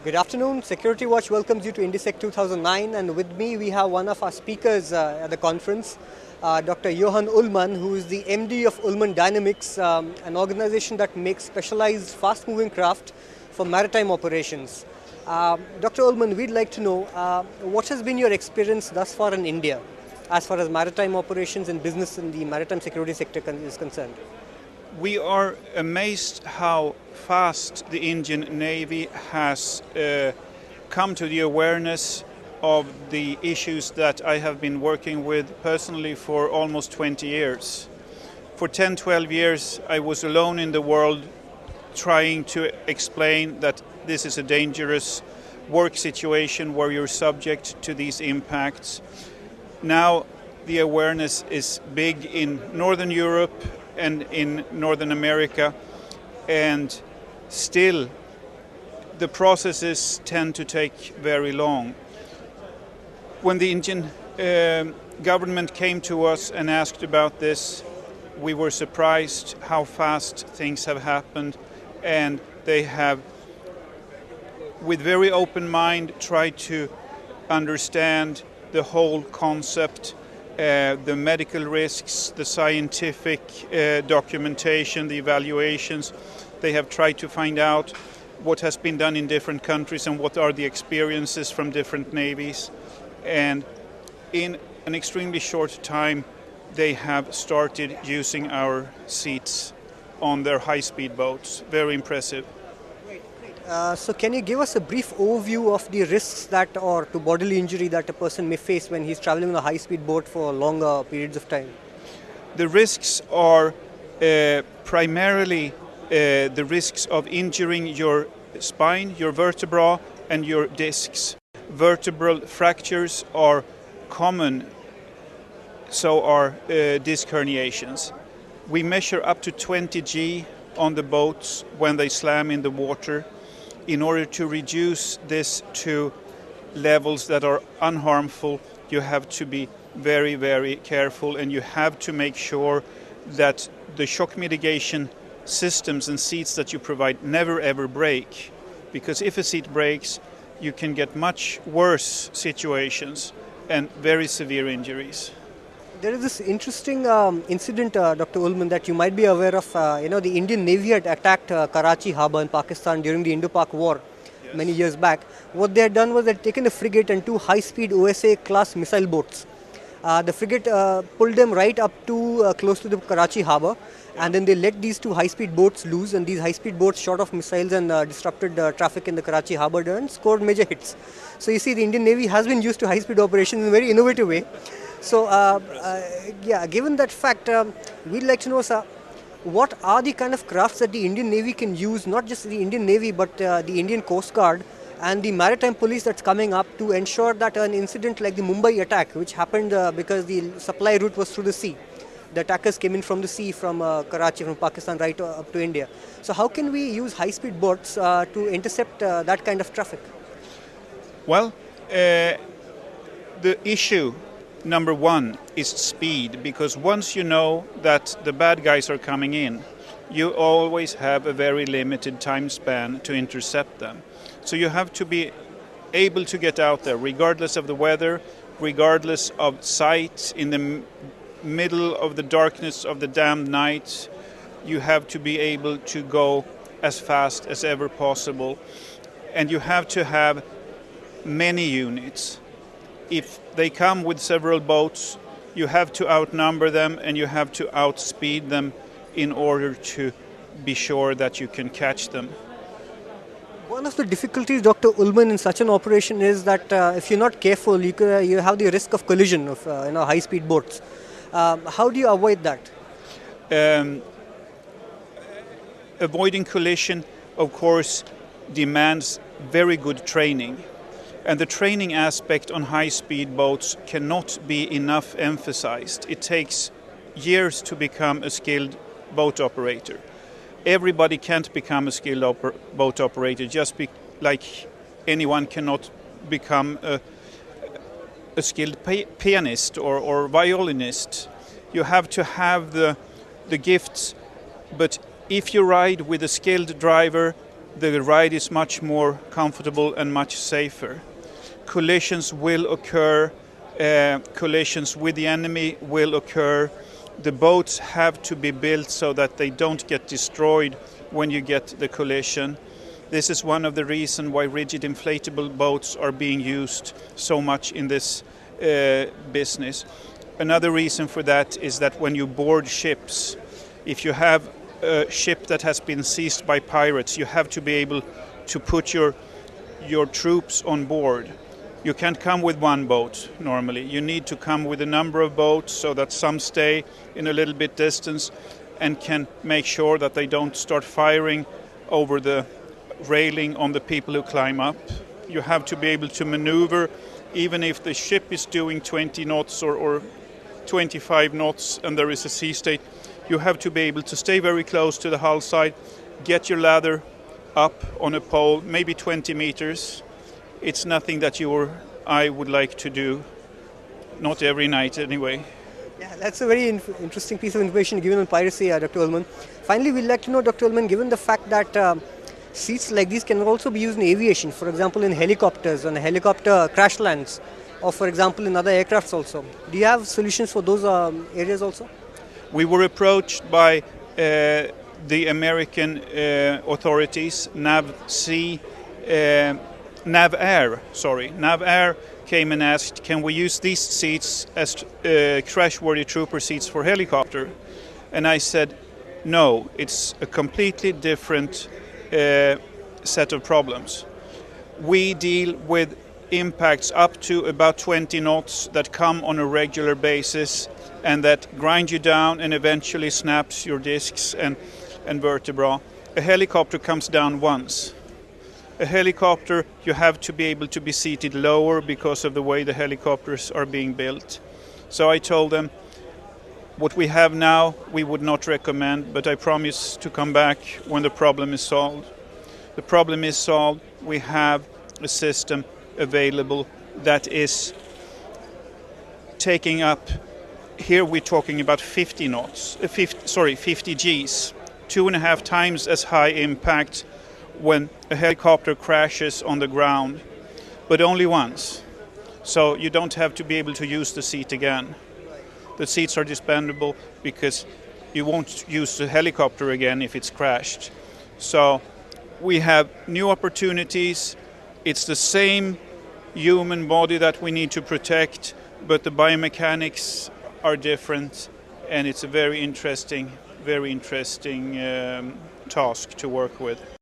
Good afternoon. Security Watch welcomes you to INDISEC 2009, and with me we have one of our speakers at the conference, Dr. Johan Ullman, who is the MD of Ullman Dynamics, an organization that makes specialized fast-moving craft for maritime operations. Dr. Ullman, we'd like to know what has been your experience thus far in India as far as maritime operations and business in the maritime security sector is concerned? We are amazed how fast the Indian Navy has come to the awareness of the issues that I have been working with personally for almost 20 years. For 10-12 years I was alone in the world trying to explain that this is a dangerous work situation where you're subject to these impacts. Now the awareness is big in Northern Europe and in Northern America, and still the processes tend to take very long. When the Indian government came to us and asked about this, we were surprised how fast things have happened, and they have, with very open mind, tried to understand the whole concept, the medical risks, the scientific documentation, the evaluations. They have tried to find out what has been done in different countries and what are the experiences from different navies. And in an extremely short time, they have started using our seats on their high-speed boats. Very impressive. So can you give us a brief overview of the risks or to bodily injury that a person may face when he's traveling on a high-speed boat for longer periods of time? The risks are primarily the risks of injuring your spine, your vertebra, and your discs. Vertebral fractures are common, so are disc herniations. We measure up to 20 G on the boats when they slam in the water, in order to reduce this to levels that are unharmful. You have to be very, very careful, and you have to make sure that the shock mitigation systems and seats that you provide never ever break. Because if a seat breaks, you can get much worse situations and very severe injuries. There is this interesting incident, Dr. Ullman, that you might be aware of. The Indian Navy had attacked Karachi harbour in Pakistan during the Indo-Pak War many years back. What they had done was they had taken a frigate and two high-speed OSA class missile boats. The frigate pulled them right up to close to the Karachi harbour, and then they let these two high-speed boats loose, and these high-speed boats shot off missiles and disrupted traffic in the Karachi harbour and scored major hits. So you see, the Indian Navy has been used to high-speed operations in a very innovative way. So, given that fact, we'd like to know, sir, what are the kind of crafts that the Indian Navy can use, not just the Indian Navy, but the Indian Coast Guard and the Maritime Police that's coming up to ensure that an incident like the Mumbai attack, which happened because the supply route was through the sea. The attackers came in from the sea, from Karachi, from Pakistan, right up to India. So how can we use high-speed boats to intercept that kind of traffic? Well, the issue number one is speed, because once you know that the bad guys are coming in, you always have a very limited time span to intercept them. So you have to be able to get out there regardless of the weather, regardless of sight, in the middle of the darkness of the damned night. You have to be able to go as fast as ever possible, and you have to have many units. If they come with several boats, you have to outnumber them and you have to outspeed them in order to be sure that you can catch them. One of the difficulties, Dr. Ullman, in such an operation is that if you're not careful, you have the risk of collision of high-speed boats. How do you avoid that? Avoiding collision, of course, demands very good training. And the training aspect on high-speed boats cannot be enough emphasized. It takes years to become a skilled boat operator. Everybody can't become a skilled boat operator, just like anyone cannot become a skilled pianist or violinist. You have to have the gifts, but if you ride with a skilled driver the ride is much more comfortable and much safer. Collisions will occur, collisions with the enemy will occur. The boats have to be built so that they don't get destroyed when you get the collision. This is one of the reasons why rigid inflatable boats are being used so much in this business. Another reason for that is that when you board ships, if you have a ship that has been seized by pirates, you have to be able to put your troops on board. You can't come with one boat normally. You need to come with a number of boats so that some stay in a little bit distance and can make sure that they don't start firing over the railing on the people who climb up. You have to be able to maneuver even if the ship is doing 20 knots or 25 knots and there is a sea state. You have to be able to stay very close to the hull side, get your ladder up on a pole, maybe 20 meters. It's nothing that you or I would like to do, not every night anyway. Yeah, that's a very interesting piece of information given on piracy, Dr. Ullman. Finally, we'd like to know, Dr. Ullman, given the fact that seats like these can also be used in aviation, for example in helicopters, on helicopter crash lands, or for example in other aircrafts also. Do you have solutions for those areas also? We were approached by the American authorities, NAVAIR came and asked, can we use these seats as crash-worthy trooper seats for helicopter? And I said, no, it's a completely different set of problems. We deal with impacts up to about 20 knots that come on a regular basis and that grind you down and eventually snaps your discs and vertebra. A helicopter comes down once. A helicopter, you have to be able to be seated lower because of the way the helicopters are being built. So I told them, what we have now we would not recommend, but I promise to come back when the problem is solved. The problem is solved. We have a system available that is taking up, here we're talking about 50 knots, 50 Gs, 2.5 times as high impact when a helicopter crashes on the ground, but only once. So you don't have to be able to use the seat again. The seats are dispensable because you won't use the helicopter again if it's crashed. So we have new opportunities. It's the same human body that we need to protect, but the biomechanics are different, and it's a very interesting task to work with.